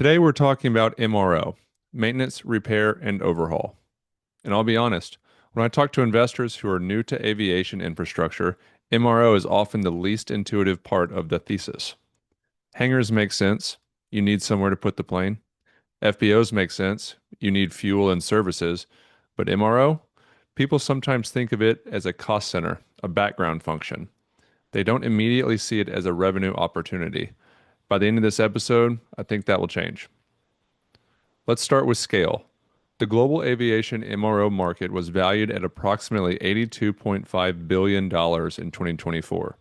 Today we're talking about MRO, maintenance, repair, and overhaul. And I'll be honest, when I talk to investors who are new to aviation infrastructure, MRO is often the least intuitive part of the thesis. Hangars make sense. You need somewhere to put the plane. FBOs make sense. You need fuel and services. But MRO? People sometimes think of it as a cost center, a background function. They don't immediately see it as a revenue opportunity. By the end of this episode, I think that will change. Let's start with scale. The global aviation MRO market was valued at approximately $82.5 billion in 2024.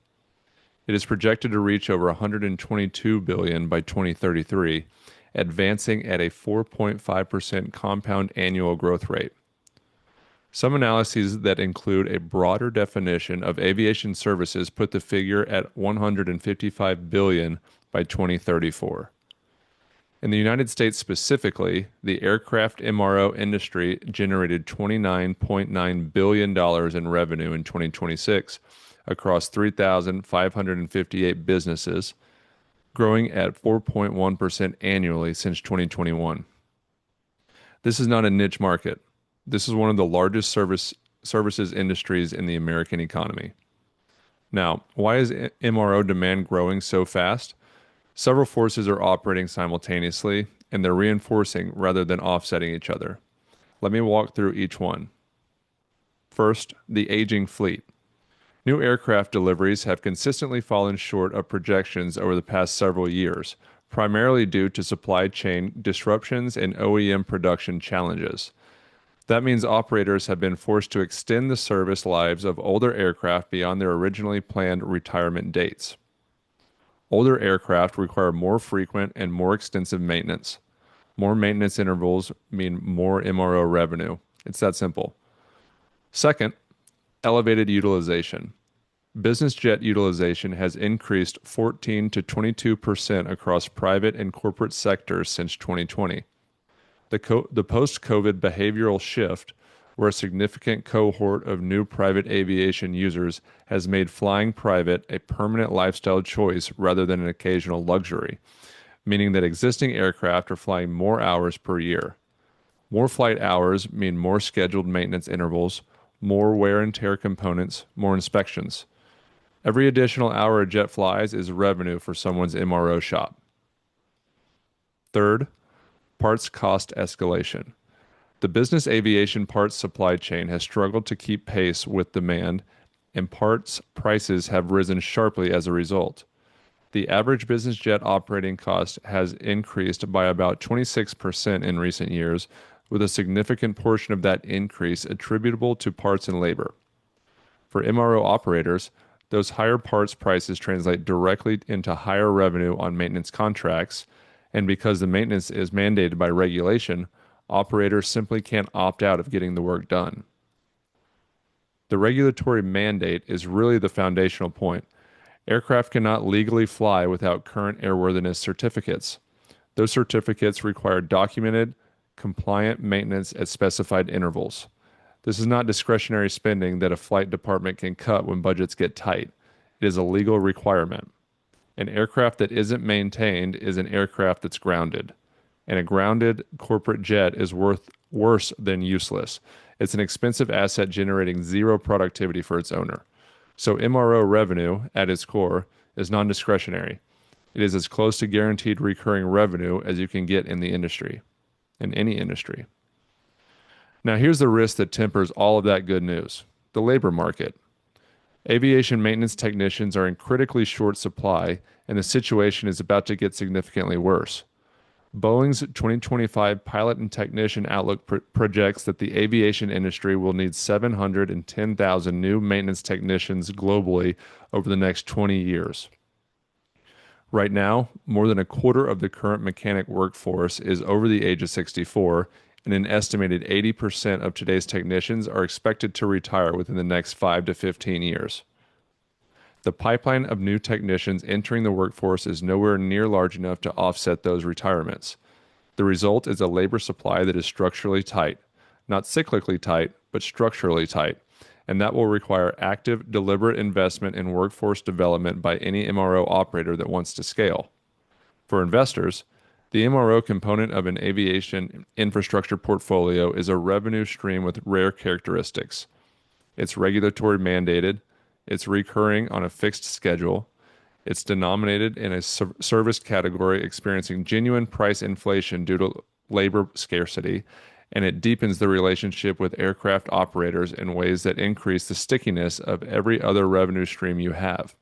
It is projected to reach over $122 billion by 2033, advancing at a 4.5% compound annual growth rate. Some analyses that include a broader definition of aviation services put the figure at $155 billion by 2034. In the United States specifically, the aircraft MRO industry generated $29.9 billion in revenue in 2026 across 3,558 businesses, growing at 4.1% annually since 2021. This is not a niche market. This is one of the largest services industries in the American economy. Now, why is MRO demand growing so fast? Several forces are operating simultaneously, and they're reinforcing rather than offsetting each other. Let me walk through each one. First, the aging fleet. New aircraft deliveries have consistently fallen short of projections over the past several years, primarily due to supply chain disruptions and OEM production challenges. That means operators have been forced to extend the service lives of older aircraft beyond their originally planned retirement dates. Older aircraft require more frequent and more extensive maintenance. More maintenance intervals mean more MRO revenue. It's that simple. Second, elevated utilization. Business jet utilization has increased 14 to 22% across private and corporate sectors since 2020. The post-COVID behavioral shift, where a significant cohort of new private aviation users has made flying private a permanent lifestyle choice rather than an occasional luxury, meaning that existing aircraft are flying more hours per year. More flight hours mean more scheduled maintenance intervals, more wear and tear components, more inspections. Every additional hour a jet flies is revenue for someone's MRO shop. Third, parts cost escalation. The business aviation parts supply chain has struggled to keep pace with demand, and parts prices have risen sharply as a result. The average business jet operating cost has increased by about 26% in recent years, with a significant portion of that increase attributable to parts and labor. For MRO operators, those higher parts prices translate directly into higher revenue on maintenance contracts, and because the maintenance is mandated by regulation, operators simply can't opt out of getting the work done. The regulatory mandate is really the foundational point. Aircraft cannot legally fly without current airworthiness certificates. Those certificates require documented, compliant maintenance at specified intervals. This is not discretionary spending that a flight department can cut when budgets get tight. It is a legal requirement. An aircraft that isn't maintained is an aircraft that's grounded. And a grounded corporate jet is worse than useless. It's an expensive asset generating zero productivity for its owner. So MRO revenue, at its core, is non-discretionary. It is as close to guaranteed recurring revenue as you can get in the industry, in any industry. Now here's the risk that tempers all of that good news. The labor market. Aviation maintenance technicians are in critically short supply, and the situation is about to get significantly worse. Boeing's 2025 pilot and technician outlook projects that the aviation industry will need 710,000 new maintenance technicians globally over the next 20 years. Right now, more than a quarter of the current mechanic workforce is over the age of 64, and an estimated 80% of today's technicians are expected to retire within the next 5 to 15 years. The pipeline of new technicians entering the workforce is nowhere near large enough to offset those retirements. The result is a labor supply that is structurally tight, not cyclically tight, but structurally tight, and that will require active, deliberate investment in workforce development by any MRO operator that wants to scale. For investors, The MRO component of an aviation infrastructure portfolio is a revenue stream with rare characteristics. It's regulatory mandated, it's recurring on a fixed schedule, it's denominated in a service category experiencing genuine price inflation due to labor scarcity, and it deepens the relationship with aircraft operators in ways that increase the stickiness of every other revenue stream you have.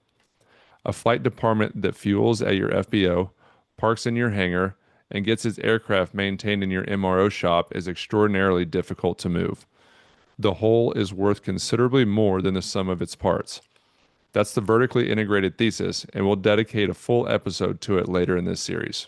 A flight department that fuels at your FBO, parks in your hangar, and gets its aircraft maintained in your MRO shop is extraordinarily difficult to move. The whole is worth considerably more than the sum of its parts. That's the vertically integrated thesis, and we'll dedicate a full episode to it later in this series.